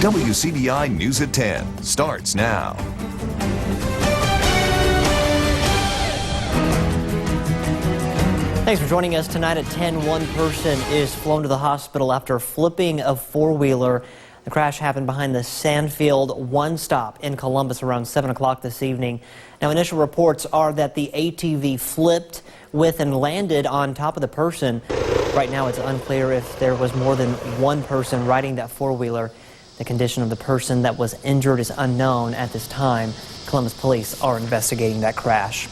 WCBI News at 10 starts now. Thanks for joining us tonight at 10. One person is flown to the hospital after flipping a four-wheeler. The crash happened behind the Sandfield One Stop in Columbus around 7 o'clock this evening. Now, initial reports are that the ATV flipped with and landed on top of the person. Right now, it's unclear if there was more than one person riding that four-wheeler. The condition of the person that was injured is unknown at this time. Columbus police are investigating that crash.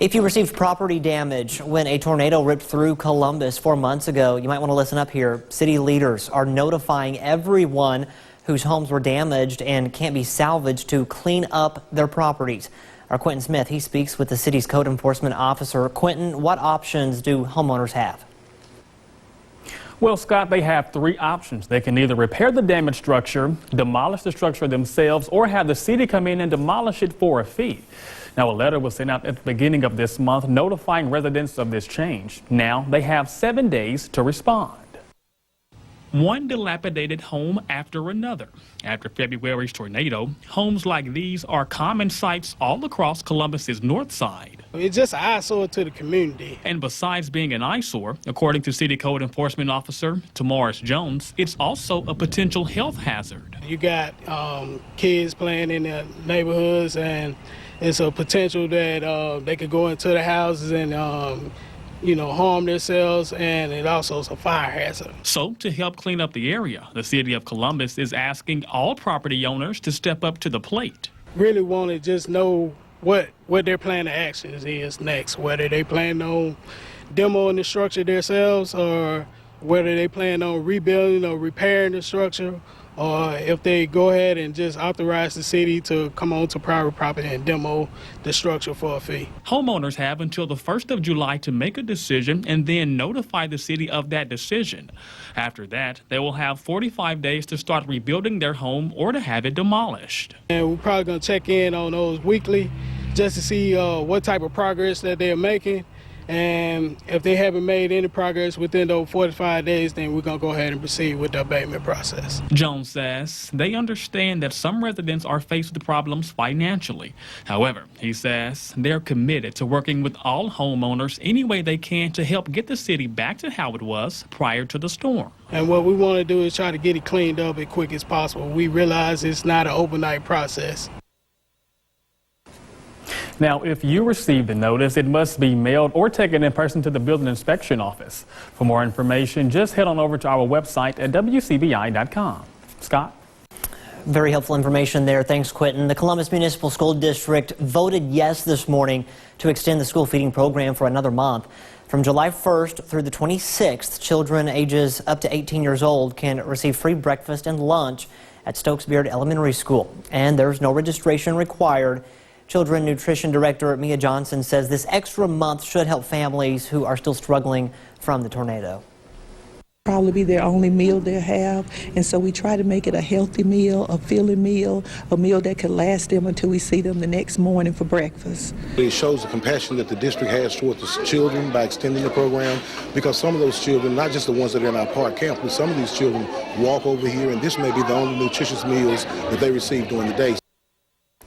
If you received property damage when a tornado ripped through Columbus 4 months ago, you might want to listen up here. City leaders are notifying everyone whose homes were damaged and can't be salvaged to clean up their properties. Our Quentin Smith, he speaks with the city's code enforcement officer. Quentin, what options do homeowners have? Well, Scott, they have three options. They can either repair the damaged structure, demolish the structure themselves, or have the city come in and demolish it for a fee. Now, a letter was sent out at the beginning of this month notifying residents of this change. Now, they have 7 days to respond. One dilapidated home after another. After February's tornado, homes like these are common sights all across Columbus's north side. It's just an eyesore to the community. And besides being an eyesore, according to City Code Enforcement Officer Tamaris Jones, it's also a potential health hazard. You got kids playing in the neighborhoods, and it's a potential that they could go into the houses and harm themselves, and it also is a fire hazard. So, to help clean up the area, the city of Columbus is asking all property owners to step up to the plate. Really want to just know what their plan of actions is next, whether they plan on demoing the structure themselves, or whether they plan on rebuilding or repairing the structure, or if they go ahead and just authorize the city to come onto private property and demo the structure for a fee. Homeowners have until the 1st of July to make a decision and then notify the city of that decision. After that, they will have 45 days to start rebuilding their home or to have it demolished. And we're probably going to check in on those weekly just to see what type of progress that they're making. And if they haven't made any progress within those 45 days, then we're going to go ahead and proceed with the abatement process. Jones says they understand that some residents are faced with problems financially. However, he says they're committed to working with all homeowners any way they can to help get the city back to how it was prior to the storm. And what we want to do is try to get it cleaned up as quick as possible. We realize it's not an overnight process. Now, if you receive the notice, it must be mailed or taken in person to the building inspection office. For more information, just head on over to our website at WCBI.com. Scott? Very helpful information there. Thanks, Quentin. The Columbus Municipal School District voted yes this morning to extend the school feeding program for another month. From July 1st through the 26th, children ages up to 18 years old can receive free breakfast and lunch at Stokes Beard Elementary School, and there's no registration required. Children Nutrition Director Mia Johnson says this extra month should help families who are still struggling from the tornado. Probably be their only meal they'll have, and so we try to make it a healthy meal, a filling meal, a meal that could last them until we see them the next morning for breakfast. It shows the compassion that the district has towards the children by extending the program, because some of those children, not just the ones that are in our park camp, but some of these children walk over here, and this may be the only nutritious meals that they receive during the day.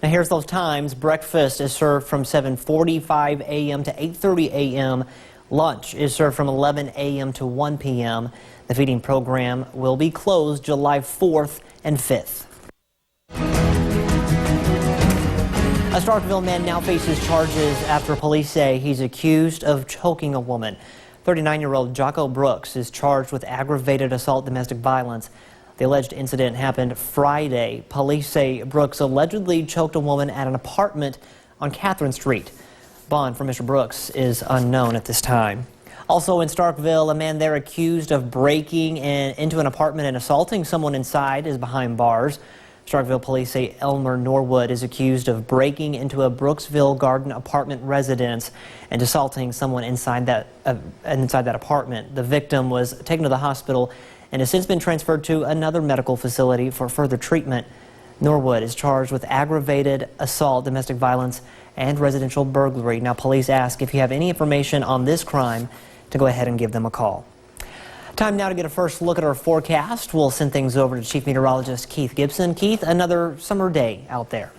Now here's those times. Breakfast is served from 7:45 a.m. to 8:30 a.m. Lunch is served from 11 a.m. to 1 p.m. The feeding program will be closed July 4th and 5th. A Starkville man now faces charges after police say he's accused of choking a woman. 39-year-old Jocko Brooks is charged with aggravated assault domestic violence. The alleged incident happened Friday. Police say Brooks allegedly choked a woman at an apartment on Catherine Street. Bond for Mr. Brooks is unknown at this time. Also in Starkville, a man there accused of breaking into an apartment and assaulting someone inside is behind bars. Starkville police say Elmer Norwood is accused of breaking into a Brooksville Garden apartment residence and assaulting someone inside that apartment. The victim was taken to the hospital and has since been transferred to another medical facility for further treatment. Norwood is charged with aggravated assault, domestic violence, and residential burglary. Now, police ask if you have any information on this crime to go ahead and give them a call. Time now to get a first look at our forecast. We'll send things over to Chief Meteorologist Keith Gibson. Keith, another summer day out there.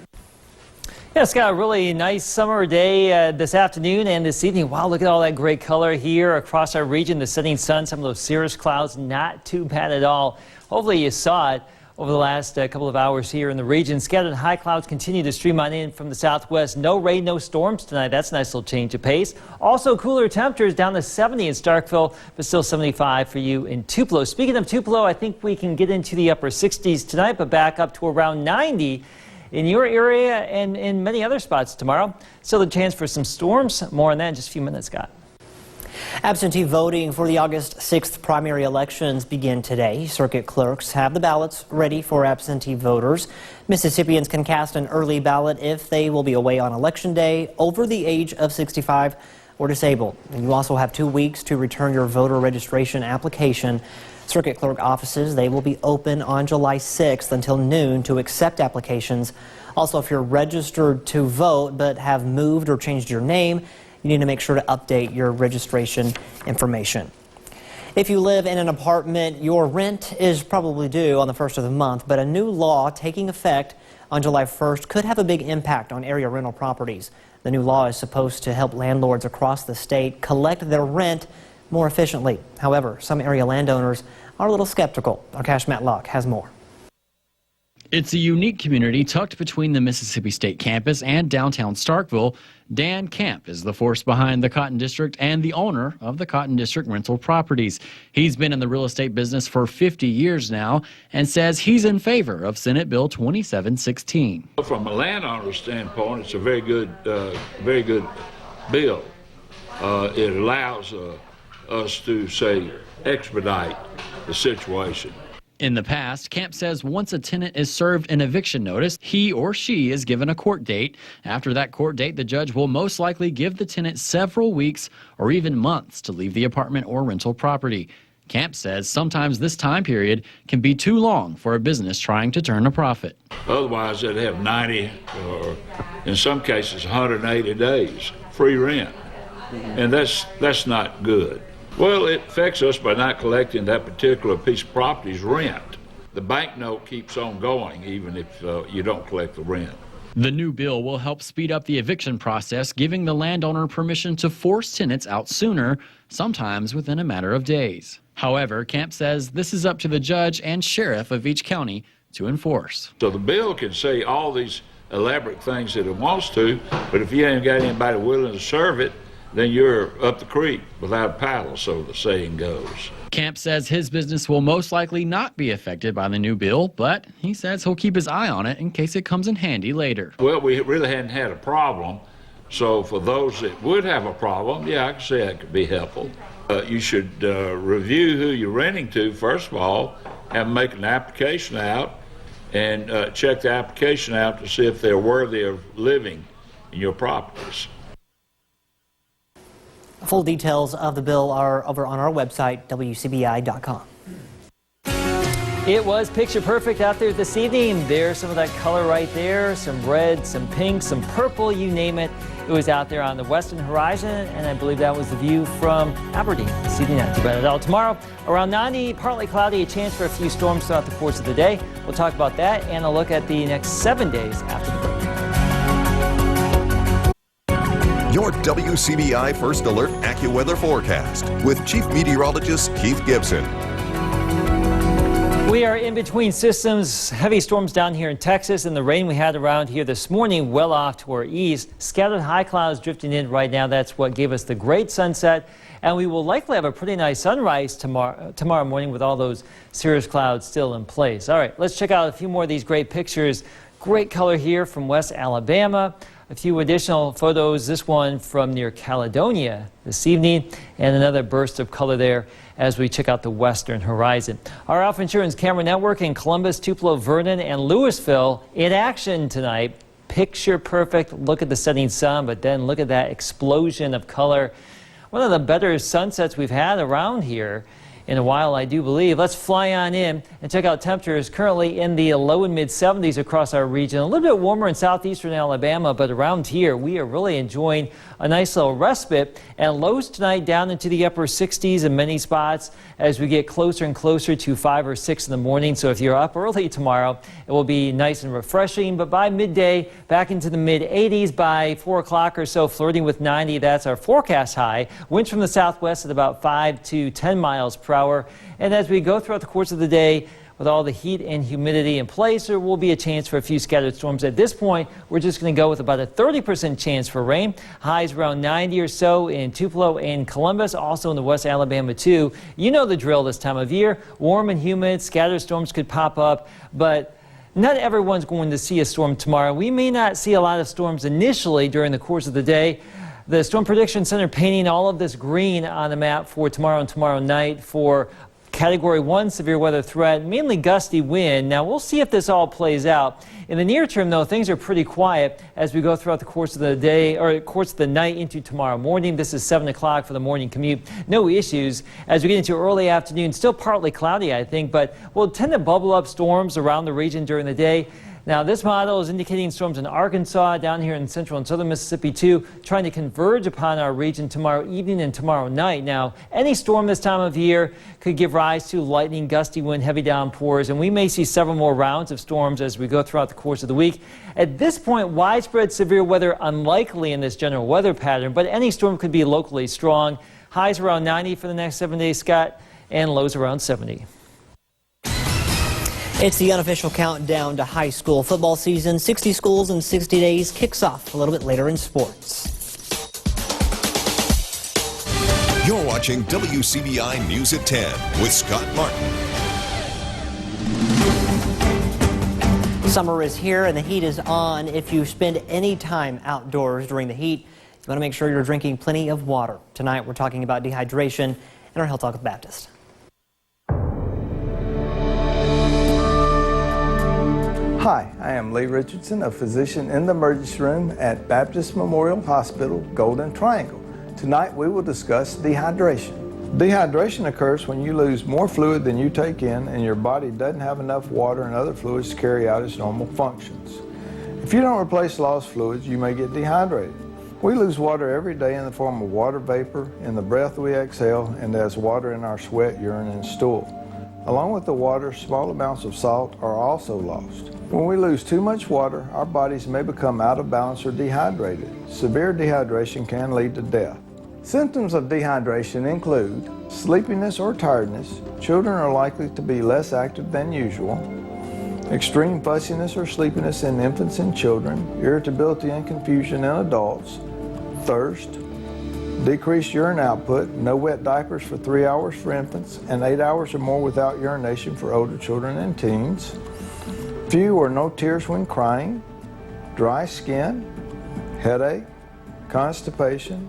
Yeah, it's got a really nice summer day this afternoon and this evening. Wow, look at all that great color here across our region. The setting sun, some of those cirrus clouds, not too bad at all. Hopefully you saw it over the last couple of hours here in the region. Scattered high clouds continue to stream on in from the southwest. No rain, no storms tonight. That's a nice little change of pace. Also cooler temperatures down to 70 in Starkville, but still 75 for you in Tupelo. Speaking of Tupelo, I think we can get into the upper 60s tonight, but back up to around 90 in your area and in many other spots tomorrow. Still a chance for some storms. More on that in just a few minutes, Scott. Absentee voting for the August 6th primary elections begin today. Circuit clerks have the ballots ready for absentee voters. Mississippians can cast an early ballot if they will be away on Election Day, over the age of 65 or disabled. And you also have 2 weeks to return your voter registration application. Circuit clerk offices, they will be open on July 6th until noon to accept applications. Also, if you're registered to vote but have moved or changed your name, you need to make sure to update your registration information. If you live in an apartment, your rent is probably due on the first of the month, but a new law taking effect on July 1st could have a big impact on area rental properties. The new law is supposed to help landlords across the state collect their rent more efficiently. However, some area landowners are a little skeptical. Our Cash Matlock has more. It's a unique community tucked between the Mississippi State campus and downtown Starkville. Dan Camp is the force behind the Cotton District and the owner of the Cotton District rental properties. He's been in the real estate business for 50 years now and says he's in favor of Senate Bill 2716. From a landowner standpoint, it's a very good bill. It allows us to, say, expedite the situation. In the past, Camp says once a tenant is served an eviction notice, he or she is given a court date. After that court date, the judge will most likely give the tenant several weeks or even months to leave the apartment or rental property. Camp says sometimes this time period can be too long for a business trying to turn a profit. Otherwise, they'd have 90 or in some cases 180 days free rent, and that's not good. Well, it affects us by not collecting that particular piece of property's rent. The bank note keeps on going even if you don't collect the rent. The new bill will help speed up the eviction process, giving the landowner permission to force tenants out sooner, sometimes within a matter of days. However, Camp says this is up to the judge and sheriff of each county to enforce. So the bill can say all these elaborate things that it wants to, but if you ain't got anybody willing to serve it, then you're up the creek without a paddle, so the saying goes. Camp says his business will most likely not be affected by the new bill, but he says he'll keep his eye on it in case it comes in handy later. Well, we really hadn't had a problem, so for those that would have a problem, yeah, I can see that could be helpful. You should review who you're renting to, first of all, and make an application out, and check the application out to see if they're worthy of living in your properties. Full details of the bill are over on our website, WCBI.com. It was picture perfect out there this evening. There's some of that color right there, some red, some pink, some purple, you name it. It was out there on the western horizon, and I believe that was the view from Aberdeen this evening. Not too bad at all. Tomorrow, around 90, partly cloudy, a chance for a few storms throughout the course of the day. We'll talk about that and a look at the next 7 days after the break. Your WCBI First Alert AccuWeather forecast with Chief Meteorologist Keith Gibson. We are in between systems. Heavy storms down here in Texas, and the rain we had around here this morning well off to our east. Scattered high clouds drifting in right now. That's what gave us the great sunset, and we will likely have a pretty nice sunrise tomorrow morning with all those cirrus clouds still in place. All right, let's check out a few more of these great pictures. Great color here from West Alabama. A few additional photos, this one from near Caledonia this evening, and another burst of color there as we check out the western horizon. Our Alpha Insurance Camera Network in Columbus, Tupelo, Vernon, and Louisville in action tonight. Picture perfect look at the setting sun, but then look at that explosion of color. One of the better sunsets we've had around here. in a while, I do believe. Let's fly on in and check out temperatures currently in the low and mid 70s across our region. A little bit warmer in southeastern Alabama, but around here we are really enjoying a nice little respite, and lows tonight down into the upper 60s in many spots as we get closer and closer to 5 or 6 in the morning. So if you're up early tomorrow, it will be nice and refreshing, but by midday back into the mid 80s. By 4 o'clock or so, flirting with 90. That's our forecast high. Winds from the southwest at about 5 to 10 miles per hour. And as we go throughout the course of the day, with all the heat and humidity in place, there will be a chance for a few scattered storms. At this point, we're just going to go with about a 30% chance for rain. Highs around 90 or so in Tupelo and Columbus, also in the West Alabama too. You know the drill this time of year. Warm and humid, scattered storms could pop up, but not everyone's going to see a storm tomorrow. We may not see a lot of storms initially during the course of the day. The Storm Prediction Center painting all of this green on the map for tomorrow and tomorrow night for Category 1 severe weather threat, mainly gusty wind. Now we'll see if this all plays out. In the near term though, things are pretty quiet as we go throughout the course of the day or course of the night into tomorrow morning. This is 7 o'clock for the morning commute. No issues as we get into early afternoon. Still partly cloudy, I think, but we'll tend to bubble up storms around the region during the day. Now, this model is indicating storms in Arkansas, down here in central and southern Mississippi, too, trying to converge upon our region tomorrow evening and tomorrow night. Now, any storm this time of year could give rise to lightning, gusty wind, heavy downpours, and we may see several more rounds of storms as we go throughout the course of the week. At this point, widespread severe weather unlikely in this general weather pattern, but any storm could be locally strong. Highs around 90 for the next 7 days, Scott, and lows around 70. It's the unofficial countdown to high school football season. 60 schools in 60 days kicks off a little bit later in sports. You're watching WCBI News at 10 with Scott Martin. Summer is here and the heat is on. If you spend any time outdoors during the heat, you want to make sure you're drinking plenty of water. Tonight we're talking about dehydration in our Health Talk with Baptist. Hi, I am Lee Richardson, a physician in the emergency room at Baptist Memorial Hospital, Golden Triangle. Tonight we will discuss dehydration. Dehydration occurs when you lose more fluid than you take in and your body doesn't have enough water and other fluids to carry out its normal functions. If you don't replace lost fluids, you may get dehydrated. We lose water every day in the form of water vapor, in the breath we exhale, and as water in our sweat, urine, and stool. Along with the water, small amounts of salt are also lost. When we lose too much water, our bodies may become out of balance or dehydrated. Severe dehydration can lead to death. Symptoms of dehydration include sleepiness or tiredness. Children are likely to be less active than usual. Extreme fussiness or sleepiness in infants and children. Irritability and confusion in adults. Thirst. Decreased urine output, no wet diapers for 3 hours for infants, and 8 hours or more without urination for older children and teens. Few or no tears when crying, dry skin, headache, constipation,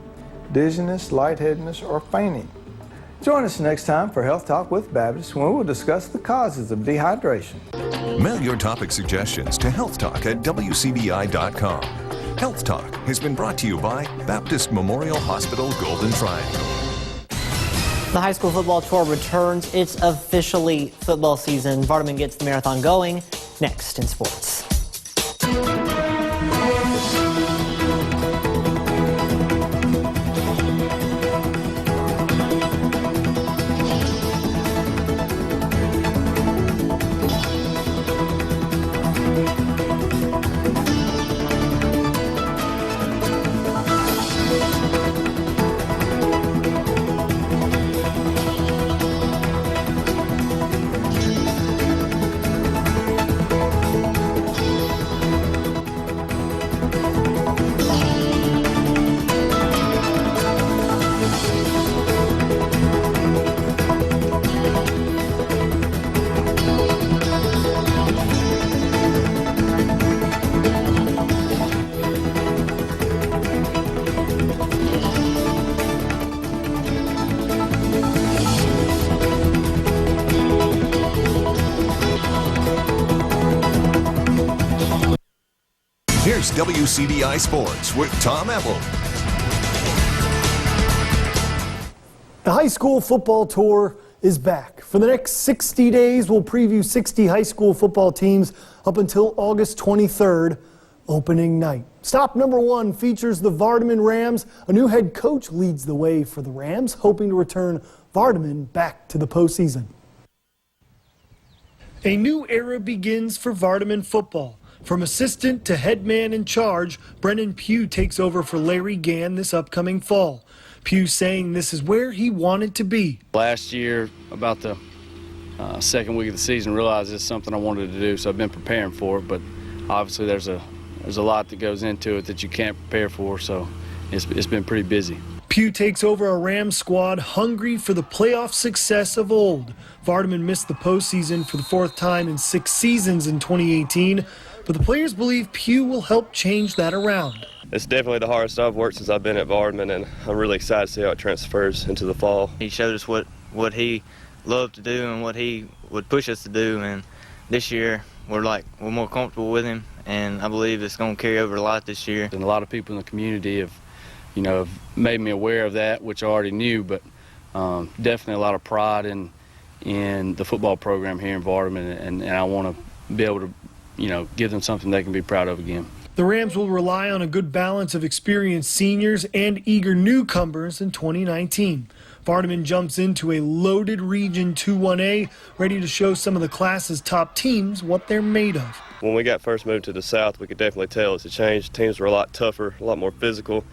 dizziness, lightheadedness, or fainting. Join us next time for Health Talk with Baptist when we will discuss the causes of dehydration. Mail your topic suggestions to healthtalk@wcbi.com. Health Talk has been brought to you by Baptist Memorial Hospital, Golden Triangle. The high school football tour returns. It's officially football season. Vardaman gets the marathon going next in sports. Here's WCBI Sports with Tom Ebel. The high school football tour is back. For the next 60 days, we'll preview 60 high school football teams up until August 23rd, opening night. Stop number 1 features the Vardaman Rams. A new head coach leads the way for the Rams, hoping to return Vardaman back to the postseason. A new era begins for Vardaman football. From assistant to head man in charge, Brennan Pugh takes over for Larry Gann this upcoming fall. Pugh saying this is where he wanted to be. Last year, about the second week of the season, realized it's something I wanted to do, so I've been preparing for it. But obviously, there's a lot that goes into it that you can't prepare for, so it's been pretty busy. Pugh takes over a Rams squad hungry for the playoff success of old. Vardaman missed the postseason for the 4th time in 6 seasons in 2018, but the players believe Pugh will help change that around. It's definitely the hardest I've worked since I've been at Vardaman, and I'm really excited to see how it transfers into the fall. He showed us what he loved to do and what he would push us to do, and this year we're more comfortable with him, and I believe it's going to carry over a lot this year. And a lot of people in the community have made me aware of that, which I already knew, but definitely a lot of pride in the football program here in Vardaman, and I want to be able to, give them something they can be proud of again. The Rams will rely on a good balance of experienced seniors and eager newcomers in 2019. Vardaman jumps into a loaded Region 2-1A, ready to show some of the class's top teams what they're made of. When we got first moved to the south, we could definitely tell it's a change. Teams were a lot tougher, a lot more physical,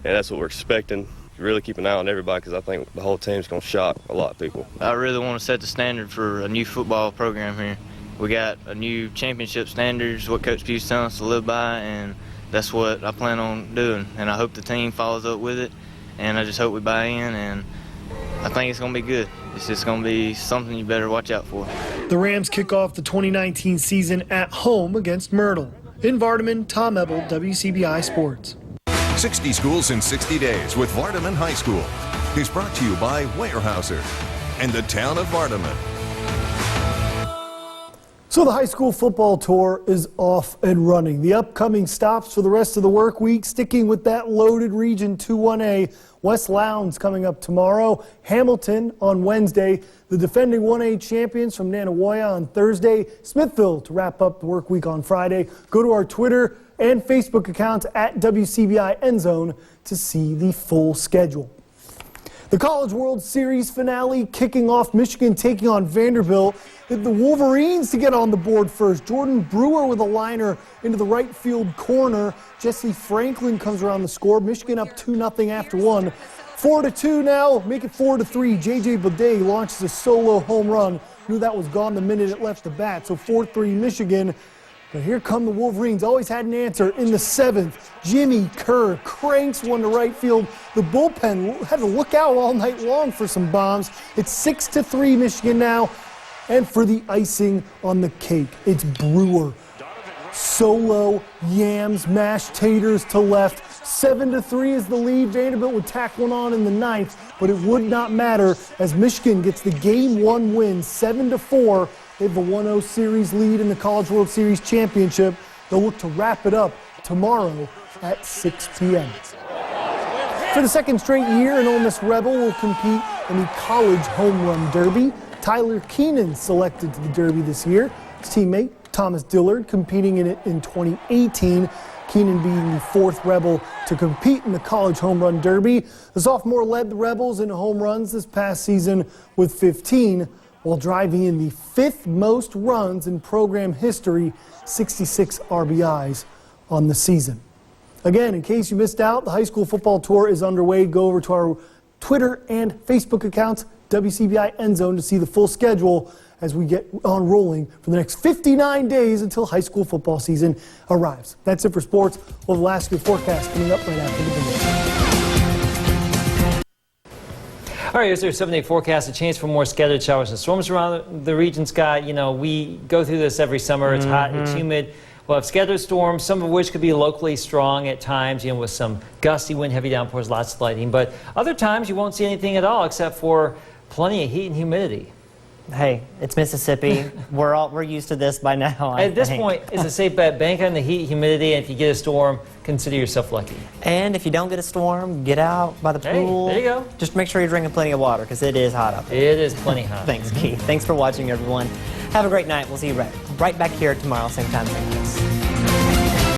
and that's what we're expecting. Really keep an eye on everybody because I think the whole team's going to shock a lot of people. I really want to set the standard for a new football program here. We got a new championship standards, what Coach Pugh's telling us to live by, and that's what I plan on doing. And I hope the team follows up with it, and I just hope we buy in, and I think it's going to be good. It's just going to be something you better watch out for. The Rams kick off the 2019 season at home against Myrtle. In Vardaman, Tom Ebel, WCBI Sports. 60 schools in 60 days with Vardaman High School is brought to you by Weyerhaeuser and the town of Vardaman. So the high school football tour is off and running. The upcoming stops for the rest of the work week, sticking with that loaded Region 2-1A. West Lowndes coming up tomorrow, Hamilton on Wednesday, the defending 1A champions from Nanawoya on Thursday, Smithville to wrap up the work week on Friday. Go to our Twitter and Facebook accounts at WCBI Endzone to see the full schedule. The College World Series finale kicking off, Michigan taking on Vanderbilt. The Wolverines to get on the board first. Jordan Brewer with a liner into the right field corner. Jesse Franklin comes around the score. Michigan up 2-0 after 1. 4-2 now, make it 4-3. J.J. Baudet launches a solo home run. Knew that was gone the minute it left the bat, so 4-3 Michigan. But here come the Wolverines, always had an answer in the 7th. Jimmy Kerr cranks one to right field. The bullpen had to look out all night long for some bombs. It's 6-3 Michigan now. And for the icing on the cake, it's Brewer. Solo, yams, mashed taters to left. 7-3 is the lead. Vanderbilt would tack one on in the 9th, but it would not matter as Michigan gets the Game 1 win, 7-4. They have a 1-0 series lead in the College World Series Championship. They'll look to wrap it up tomorrow at 6 p.m. For the second straight year, an Ole Miss Rebel will compete in the College Home Run Derby. Tyler Keenan selected to the Derby this year. His teammate, Thomas Dillard, competing in it in 2018. Keenan being the 4th Rebel to compete in the College Home Run Derby. The sophomore led the Rebels in home runs this past season with 15, while driving in the 5th most runs in program history, 66 RBIs on the season. Again, in case you missed out, the high school football tour is underway. Go over to our Twitter and Facebook accounts, WCBI Endzone, to see the full schedule as we get on rolling for the next 59 days until high school football season arrives. That's it for sports. We'll have the last good forecast coming up right after the break. All right, here's our 7-day forecast. A chance for more scattered showers and storms around the region, Scott. You know, we go through this every summer. It's hot, it's humid. We'll have scattered storms, some of which could be locally strong at times, with some gusty wind, heavy downpours, lots of lightning. But other times you won't see anything at all except for plenty of heat and humidity. Hey, it's Mississippi. We're used to this by now. At this point, it's a safe bet. Bank on the heat, humidity, and if you get a storm, consider yourself lucky. And if you don't get a storm, get out by the pool. There you go. Just make sure you're drinking plenty of water because it is hot up there. It is plenty hot. Thanks, Keith. Thanks for watching, everyone. Have a great night. We'll see you right back here tomorrow, same time, same place.